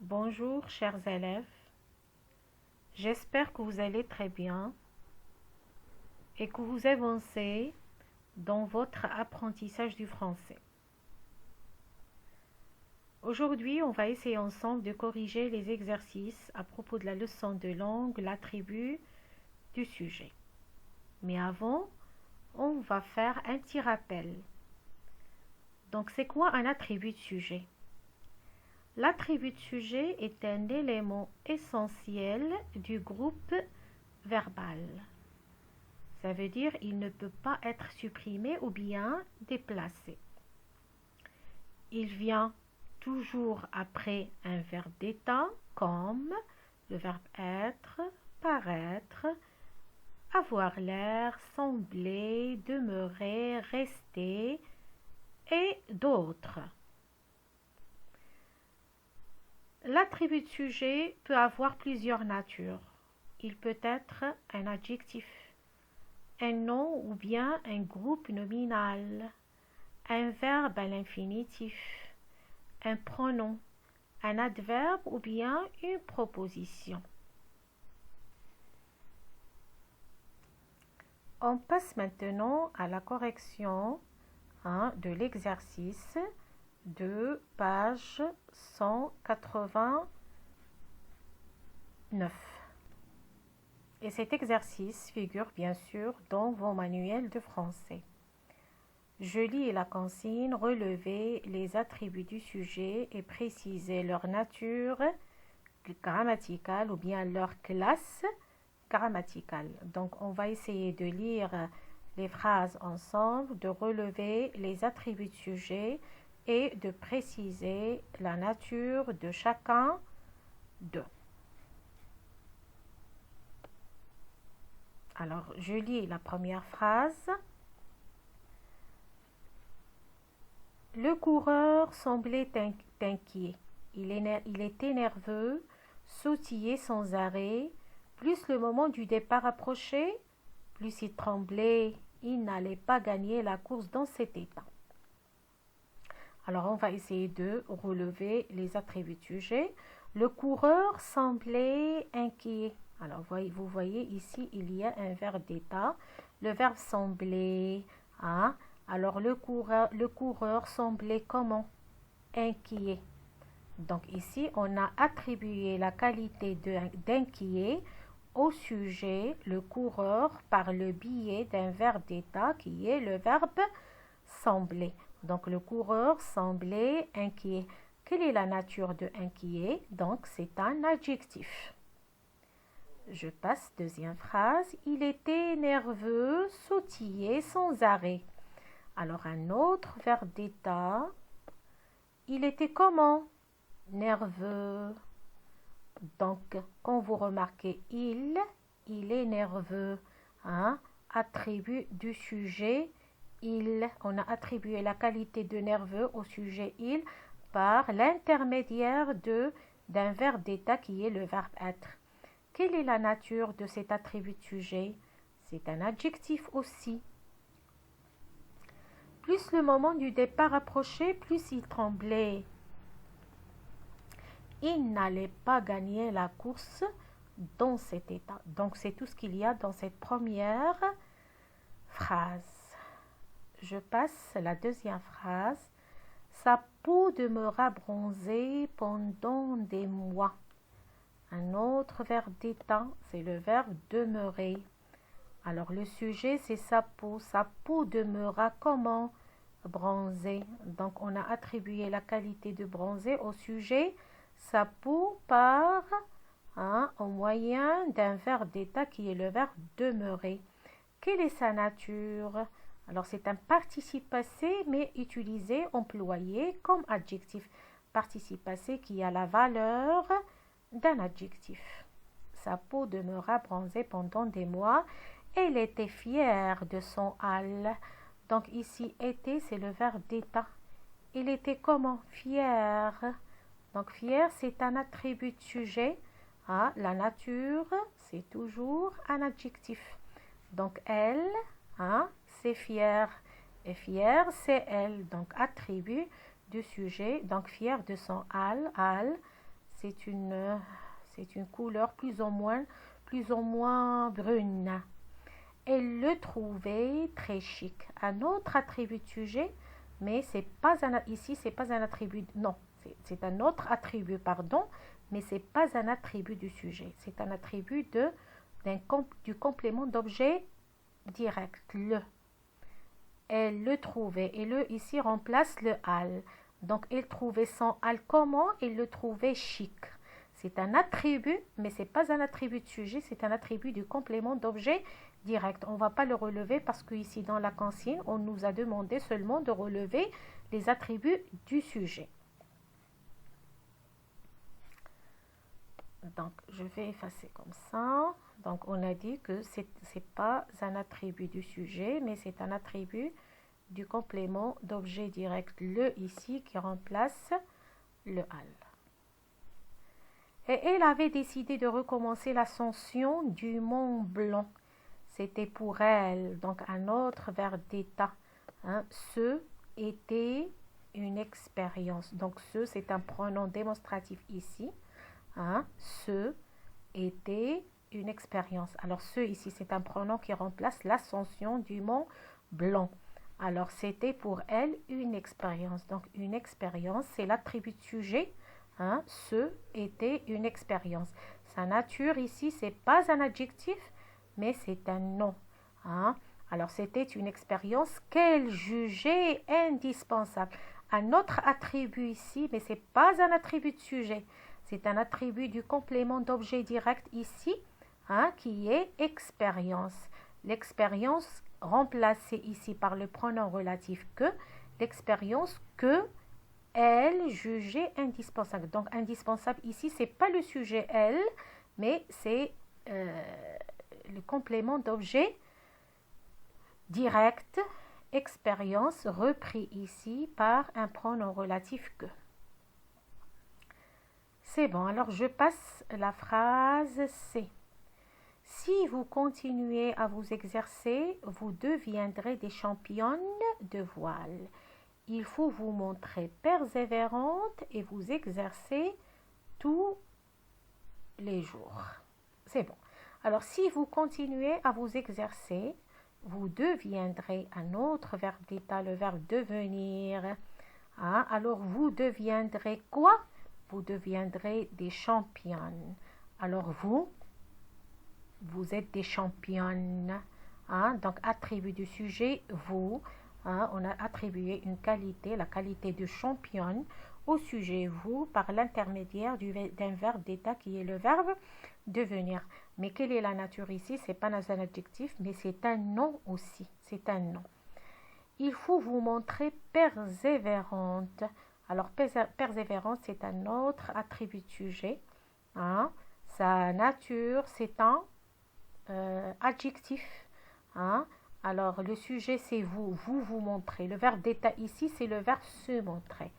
Bonjour chers élèves, j'espère que vous allez très bien et que vous avancez dans votre apprentissage du français. Aujourd'hui, on va essayer ensemble de corriger les exercices à propos de la leçon de langue, l'attribut du sujet. Mais avant, on va faire un petit rappel. Donc, c'est quoi un attribut de sujet? L'attribut de sujet est un élément essentiel du groupe verbal. Ça veut dire qu'il ne peut pas être supprimé ou bien déplacé. Il vient toujours après un verbe d'état comme le verbe être, paraître, avoir l'air, sembler, demeurer, rester et d'autres. L'attribut de sujet peut avoir plusieurs natures. Il peut être un adjectif, un nom ou bien un groupe nominal, un verbe à l'infinitif, un pronom, un adverbe ou bien une proposition. On passe maintenant à la correction de l'exercice de page 189. Et cet exercice figure bien sûr dans vos manuels de français. Je lis la consigne, relevez les attributs du sujet et précisez leur nature grammaticale ou bien leur classe grammaticale. Donc on va essayer de lire les phrases ensemble, de relever les attributs de sujet et de préciser la nature de chacun d'eux. Alors, je lis la première phrase. Le coureur semblait inquiet. Il était nerveux, sautillait sans arrêt. Plus le moment du départ approchait, plus il tremblait. Il n'allait pas gagner la course dans cet état. Alors, on va essayer de relever les attributs du sujet. Le coureur semblait inquiet. Alors, vous voyez ici, il y a un verbe d'état. Le verbe sembler. Alors, le coureur semblait comment? Inquiet. Donc, ici, on a attribué la qualité d'inquiet au sujet, le coureur, par le biais d'un verbe d'état qui est le verbe sembler. Donc, le coureur semblait inquiet. Quelle est la nature de inquiet? Donc, c'est un adjectif. Je passe deuxième phrase. Il était nerveux, sautillait sans arrêt. Alors, un autre verbe d'état. Il était comment? Nerveux. Donc, quand vous remarquez il est nerveux. Attribut du sujet. On a attribué la qualité de nerveux au sujet il par l'intermédiaire d'un verbe d'état qui est le verbe être. Quelle est la nature de cet attribut de sujet? C'est un adjectif aussi. Plus le moment du départ approchait, plus il tremblait. Il n'allait pas gagner la course dans cet état. Donc, c'est tout ce qu'il y a dans cette première phrase. Je passe à la deuxième phrase. Sa peau demeura bronzée pendant des mois. Un autre verbe d'état, c'est le verbe demeurer. Alors, le sujet, c'est sa peau. Sa peau demeura comment? Bronzée. Donc, on a attribué la qualité de bronzé au sujet, sa peau, par au moyen d'un verbe d'état qui est le verbe demeurer. Quelle est sa nature? Alors, c'est un participe passé, mais utilisé, employé comme adjectif. Participe passé qui a la valeur d'un adjectif. Sa peau demeura bronzée pendant des mois. Elle était fière de son hâle. Donc, ici, était, c'est le verbe d'état. Il était comment? Fier. Donc, fier, c'est un attribut de sujet. La nature, c'est toujours un adjectif. Donc, elle, c'est fier. Et fier, c'est elle. Donc, attribut du sujet. Donc, fier de son hâle. C'est une couleur plus ou moins brune. Elle le trouvait très chic. Un autre attribut de sujet, mais ici c'est pas un attribut, non, c'est un autre attribut, pardon, mais c'est pas un attribut du sujet. C'est un attribut du complément d'objet direct, le. Elle le trouvait, et le ici remplace le al. Donc elle trouvait son al comment? Elle le trouvait chic. C'est un attribut, mais c'est pas un attribut de sujet, c'est un attribut du complément d'objet direct. On ne va pas le relever parce que ici dans la consigne, on nous a demandé seulement de relever les attributs du sujet. Donc je vais effacer comme ça. Donc on a dit que c'est pas un attribut du sujet, mais c'est un attribut du complément d'objet direct, le ici, qui remplace le al. Et elle avait décidé de recommencer l'ascension du Mont Blanc. C'était pour elle, donc un autre verbe d'état. Hein. Ce était une expérience. Donc ce, c'est un pronom démonstratif ici. Hein. Ce était une expérience. Alors ce ici, c'est un pronom qui remplace l'ascension du Mont Blanc. Alors c'était pour elle une expérience. Donc une expérience, c'est l'attribut de sujet. Hein, ce était une expérience. Sa nature ici, c'est pas un adjectif, mais c'est un nom. Hein. Alors, c'était une expérience qu'elle jugeait indispensable. Un autre attribut ici, mais c'est pas un attribut de sujet. C'est un attribut du complément d'objet direct ici, hein, qui est expérience. L'expérience remplacée ici par le pronom relatif que, l'expérience que elle jugeait indispensable. Donc, indispensable ici, c'est pas le sujet elle, mais c'est le complément d'objet direct, expérience, repris ici par un pronom relatif que. C'est bon, alors je passe la phrase C. Si vous continuez à vous exercer, vous deviendrez des championnes de voile. Il faut vous montrer persévérante et vous exercer tous les jours. C'est bon. Alors, si vous continuez à vous exercer, vous deviendrez un autre verbe d'état, le verbe devenir. Hein? Alors, vous deviendrez quoi? Vous deviendrez des championnes. Alors, vous êtes des championnes. Hein? Donc, attribut du sujet, vous. Hein, on a attribué une qualité, la qualité de championne, au sujet vous par l'intermédiaire d'un verbe d'état qui est le verbe devenir. Mais quelle est la nature ici? C'est pas un adjectif, mais c'est un nom aussi. C'est un nom. Il faut vous montrer persévérante. Alors, persévérante, c'est un autre attribut de sujet. Hein. Sa nature, c'est un adjectif. Hein. Alors, le sujet, c'est vous vous montrez. Le verbe d'état ici, c'est le verbe se montrer.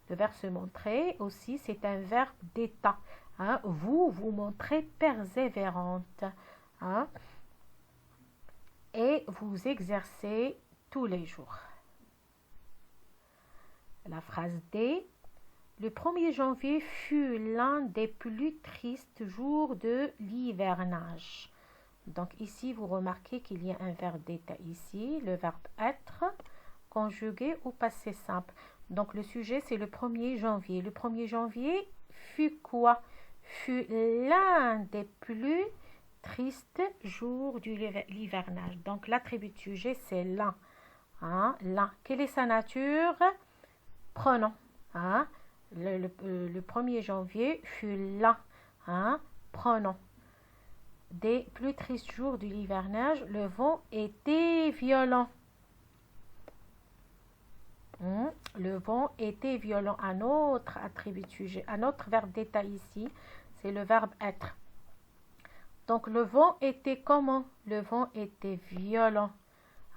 Le verbe se montrer aussi, c'est un verbe d'état. Hein. Vous montrez persévérante. Hein. Et vous exercez tous les jours. La phrase D. Le 1er janvier fut l'un des plus tristes jours de l'hivernage. Donc ici, vous remarquez qu'il y a un verbe d'état ici, le verbe être, conjugué au passé simple. Donc le sujet, c'est le 1er janvier. Le 1er janvier fut quoi? Fut l'un des plus tristes jours de l'hivernage. Donc l'attribut de sujet, c'est l'un. Hein, l'un. Quelle est sa nature? Pronom. Hein, le 1er janvier fut l'un. Hein, pronom. Des plus tristes jours de l'hivernage, le vent était violent. Le vent était violent. Un autre attribut de sujet, un autre verbe d'état ici, c'est le verbe être. Donc le vent était comment? Le vent était violent.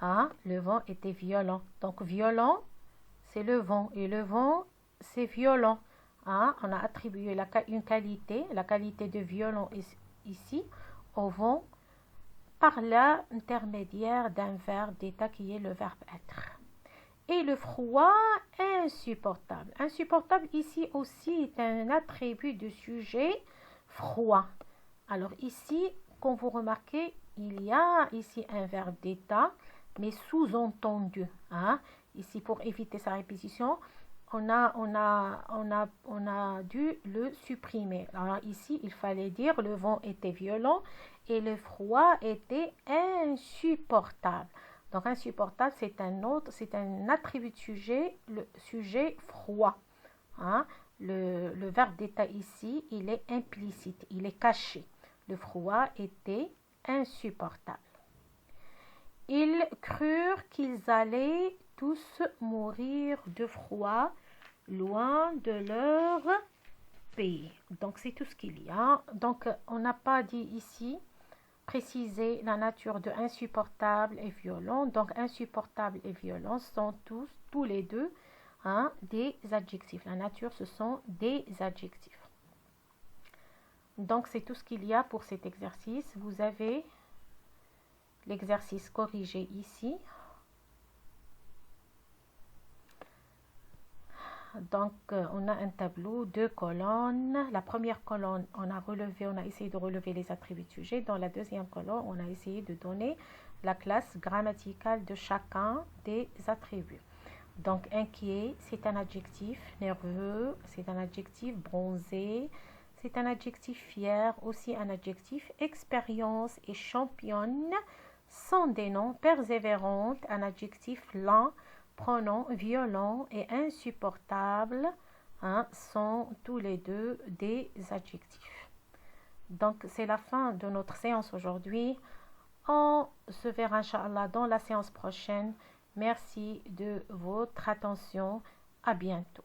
Hein? Le vent était violent. Donc violent, c'est le vent. Et le vent, c'est violent. Hein? On a attribué une qualité, la qualité de violent ici, au vent par l'intermédiaire d'un verbe d'état qui est le verbe être. Et le froid, insupportable. Insupportable ici aussi est un attribut de sujet froid. Alors ici, comme vous remarquez, il y a ici un verbe d'état, mais sous-entendu. Hein? Ici, pour éviter sa répétition, on a dû le supprimer. Alors ici, il fallait dire le vent était violent et le froid était insupportable. Donc insupportable, c'est un attribut de sujet, le sujet froid. Hein? Le verbe d'état ici, il est implicite, il est caché. Le froid était insupportable. Ils crurent qu'ils allaient tous mourir de froid loin de leur pays. Donc c'est tout ce qu'il y a. Donc on n'a pas dit ici préciser la nature de insupportable et violent. Donc insupportable et violent sont tous les deux des adjectifs. La nature, ce sont des adjectifs. Donc c'est tout ce qu'il y a pour cet exercice. Vous avez l'exercice corrigé ici. Donc, on a un tableau, 2 colonnes. La première colonne, on a essayé de relever les attributs de sujet. Dans la deuxième colonne, on a essayé de donner la classe grammaticale de chacun des attributs. Donc, inquiet, c'est un adjectif. Nerveux, c'est un adjectif. Bronzé, c'est un adjectif. Fier, aussi un adjectif. Expérience et championne sont des noms. Persévérante, un adjectif. Lent, pronoms violent et insupportable sont tous les deux des adjectifs. Donc, c'est la fin de notre séance aujourd'hui. On se verra, Inch'Allah, dans la séance prochaine. Merci de votre attention. À bientôt.